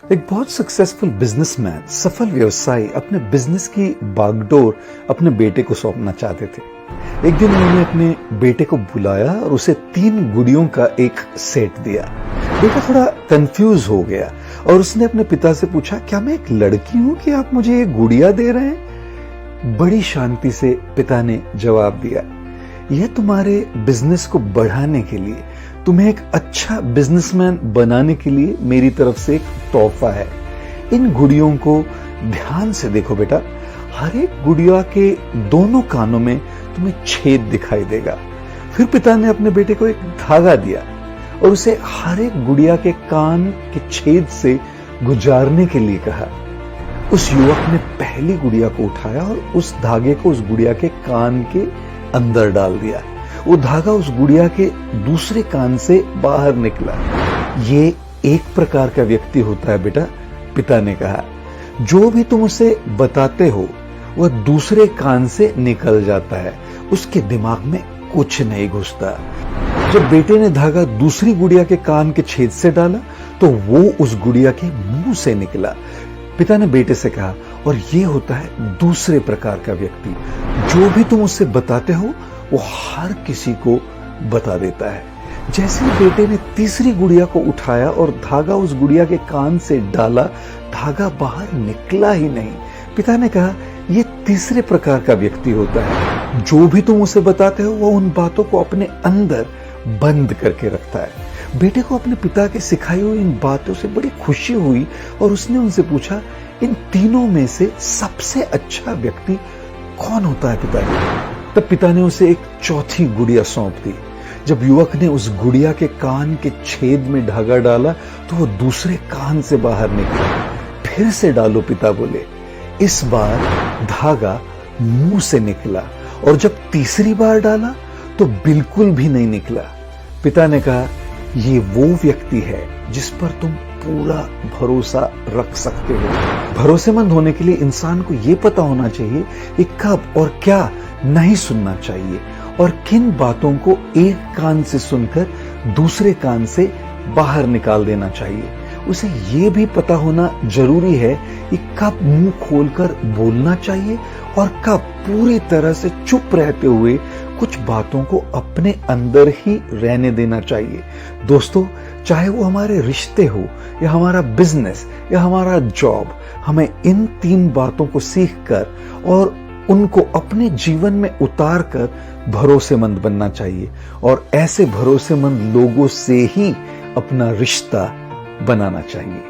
एक बहुत successful businessman, सफल व्यवसायी अपने बिजनेस की बागडोर अपने बेटे को सौंपना चाहते थे। एक दिन उन्होंने अपने बेटे को बुलाया और उसे 3 गुड़ियों का एक सेट दिया। बेटा थोड़ा कंफ्यूज हो गया और उसने अपने पिता से पूछा, क्या मैं एक लड़की हूं कि आप मुझे ये गुड़िया दे रहे हैं? बड़ी शांति से पिता ने जवाब दिया, यह तुम्हारे बिजनेस को बढ़ाने के लिए, तुम्हें एक अच्छा बिजनेसमैन बनाने के लिए मेरी तरफ से एक तोहफा है। इन गुड़ियों को ध्यान से देखो बेटा, हर एक गुड़िया के दोनों कानों में तुम्हें छेद दिखाई देगा। फिर पिता ने अपने बेटे को एक धागा दिया और उसे हर एक गुड़िया के कान के छेद से गुजारने के लिए कहा। उस युवक ने पहली गुड़िया को उठाया और उस धागे को उस गुड़िया के कान के अंदर डाल दिया। वो धागा उस गुड़िया के दूसरे कान से बाहर निकला। ये एक प्रकार का व्यक्ति होता है बेटा, पिता ने कहा। जो भी तुम उसे बताते हो वह दूसरे कान से निकल जाता है, उसके दिमाग में कुछ नहीं घुसता। जब बेटे ने धागा दूसरी गुड़िया के कान के छेद से डाला तो वो उस गुड़िया के मुंह से निकला। पिता ने बेटे से कहा, और ये होता है दूसरे प्रकार का व्यक्ति, जो भी तुम उससे बताते हो वो हर किसी को बता देता है। जैसे ही बेटे ने तीसरी गुड़िया को उठाया और धागा उस गुड़िया के कान से डाला, धागा बाहर निकला ही नहीं। पिता ने कहा, यह तीसरे प्रकार का व्यक्ति होता है, जो भी तुम उसे बताते हो वो उन बातों को अपने अंदर बंद करके रखता है। बेटे को अपने पिता के सिखाई हुई इन बातों से बड़ी खुशी हुई और उसने उनसे पूछा, इन तीनों में से सबसे अच्छा व्यक्ति कौन होता है पिताजी? तब पिता ने उसे एक चौथी गुड़िया सौंप दी। जब युवक ने उस गुड़िया के कान के छेद में धागा डाला तो वो दूसरे कान से बाहर निकला। फिर से डालो, पिता बोले। इस बार धागा मुंह से निकला और जब तीसरी बार डाला तो बिल्कुल भी नहीं निकला। पिता ने कहा, ये वो व्यक्ति है जिस पर तुम पूरा भरोसा रख सकते हो। भरोसेमंद होने के लिए इंसान को यह पता होना चाहिए कि कब और क्या नहीं सुनना चाहिए और किन बातों को एक कान से सुनकर दूसरे कान से बाहर निकाल देना चाहिए। उसे यह भी पता होना जरूरी है कि कब मुंह खोलकर बोलना चाहिए और कब पूरी तरह से चुप रहते हुए कुछ बातों को अपने अंदर ही रहने देना चाहिए। दोस्तों, चाहे वो हमारे रिश्ते हो या हमारा बिजनेस या हमारा जॉब, हमें इन 3 बातों को सीखकर और उनको अपने जीवन में उतार कर भरोसेमंद बनना चाहिए और ऐसे भरोसेमंद लोगों से ही अपना रिश्ता बनाना चाहिए।